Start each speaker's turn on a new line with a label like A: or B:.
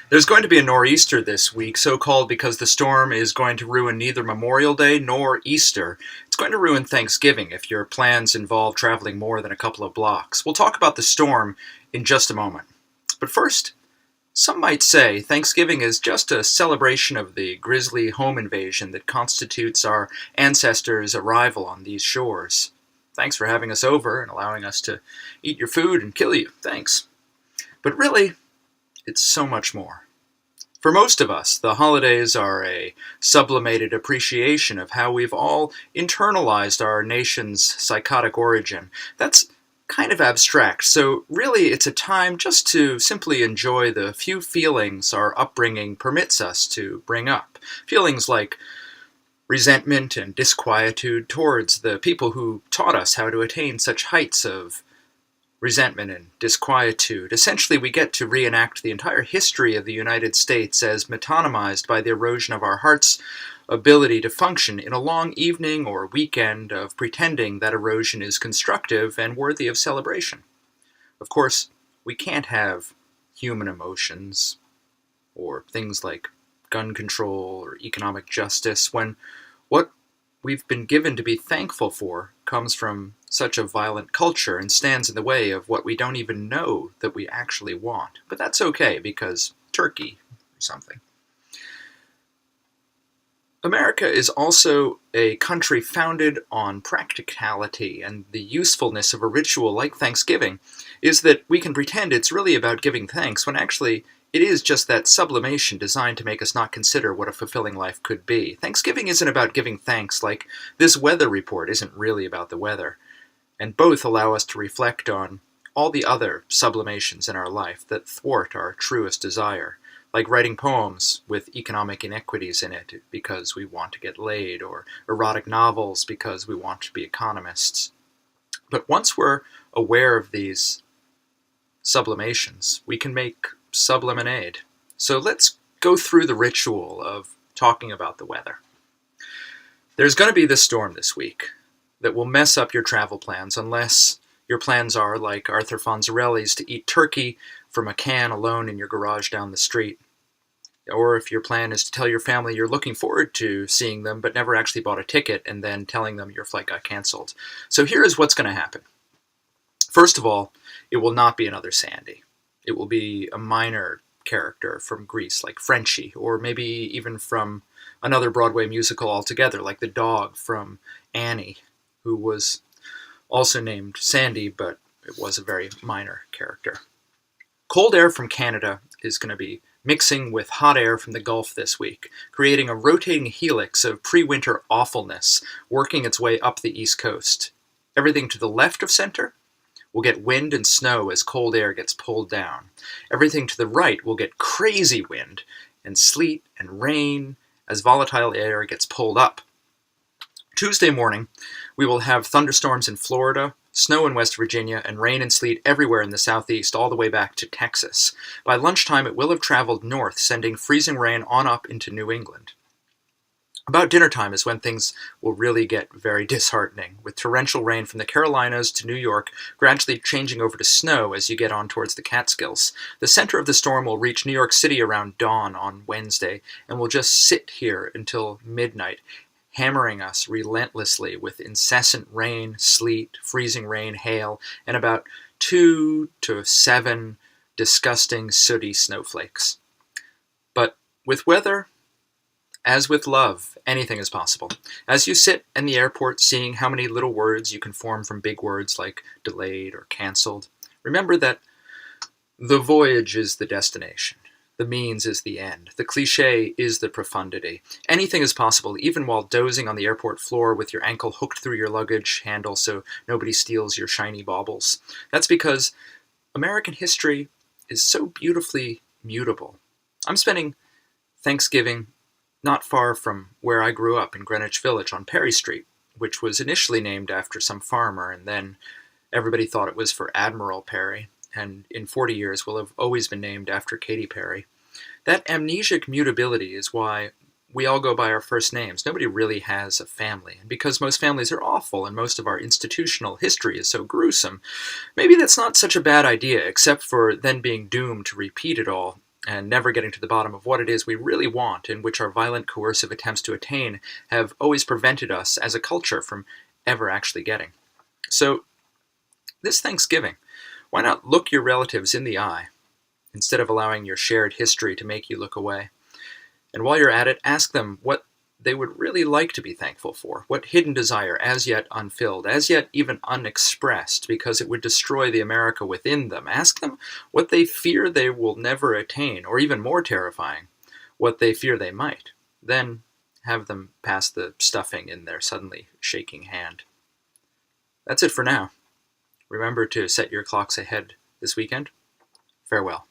A: There's going to be a nor'easter this week, so called because the storm is going to ruin neither Memorial Day nor Easter. It's going to ruin Thanksgiving if your plans involve traveling more than a couple of blocks. We'll talk about the storm in just a moment. But first, some might say Thanksgiving is just a celebration of the grisly home invasion that constitutes our ancestors' arrival on these shores. Thanks for having us over and allowing us to eat your food and kill you. Thanks. But really, it's so much more. For most of us, the holidays are a sublimated appreciation of how we've all internalized our nation's psychotic origin. That's kind of abstract, so really it's a time just to simply enjoy the few feelings our upbringing permits us to bring up. Feelings like resentment and disquietude towards the people who taught us how to attain such heights of resentment and disquietude. Essentially, we get to reenact the entire history of the United States as metonymized by the erosion of our heart's ability to function in a long evening or weekend of pretending that erosion is constructive and worthy of celebration. Of course, we can't have human emotions or things like gun control or economic justice when what we've been given to be thankful for comes from such a violent culture and stands in the way of what we don't even know that we actually want. But that's okay, because Turkey or something. America is also a country founded on practicality, and the usefulness of a ritual like Thanksgiving is that we can pretend it's really about giving thanks when actually it is just that sublimation designed to make us not consider what a fulfilling life could be. Thanksgiving isn't about giving thanks, like this weather report isn't really about the weather. And both allow us to reflect on all the other sublimations in our life that thwart our truest desire, like writing poems with economic inequities in it because we want to get laid, or erotic novels because we want to be economists. But once we're aware of these sublimations, we can make subliminade. So let's go through the ritual of talking about the weather. There's going to be this storm this week that will mess up your travel plans unless your plans are, like Arthur Fonzarelli's, to eat turkey from a can alone in your garage down the street. Or if your plan is to tell your family you're looking forward to seeing them but never actually bought a ticket and then telling them your flight got canceled. So here is what's going to happen. First of all, it will not be another Sandy. It will be a minor character from Greece, like Frenchie, or maybe even from another Broadway musical altogether, like the dog from Annie, who was also named Sandy, but it was a very minor character. Cold air from Canada is going to be mixing with hot air from the Gulf this week, creating a rotating helix of pre-winter awfulness working its way up the East Coast. Everything to the left of center will get wind and snow as cold air gets pulled down. Everything to the right will get crazy wind and sleet and rain as volatile air gets pulled up. Tuesday morning, we will have thunderstorms in Florida, snow in West Virginia, and rain and sleet everywhere in the southeast, all the way back to Texas. By lunchtime, it will have traveled north, sending freezing rain on up into New England. About dinner time is when things will really get very disheartening, with torrential rain from the Carolinas to New York gradually changing over to snow as you get on towards the Catskills. The center of the storm will reach New York City around dawn on Wednesday, and will just sit here until midnight, hammering us relentlessly with incessant rain, sleet, freezing rain, hail, and about 2 to 7 disgusting, sooty snowflakes. But with weather, as with love, anything is possible. As you sit in the airport seeing how many little words you can form from big words like delayed or canceled, remember that the voyage is the destination. The means is the end. The cliché is the profundity. Anything is possible, even while dozing on the airport floor with your ankle hooked through your luggage handle so nobody steals your shiny baubles. That's because American history is so beautifully mutable. I'm spending Thanksgiving not far from where I grew up in Greenwich Village on Perry Street, which was initially named after some farmer, and then everybody thought it was for Admiral Perry, and in 40 years will have always been named after Katy Perry. That amnesic mutability is why we all go by our first names. Nobody really has a family, and because most families are awful and most of our institutional history is so gruesome, maybe that's not such a bad idea, except for then being doomed to repeat it all and never getting to the bottom of what it is we really want, and which our violent, coercive attempts to attain have always prevented us as a culture from ever actually getting. So, this Thanksgiving, why not look your relatives in the eye instead of allowing your shared history to make you look away? And while you're at it, ask them what they would really like to be thankful for, what hidden desire, as yet unfilled, as yet even unexpressed, because it would destroy the America within them. Ask them what they fear they will never attain, or even more terrifying, what they fear they might. Then have them pass the stuffing in their suddenly shaking hand. That's it for now. Remember to set your clocks ahead this weekend. Farewell.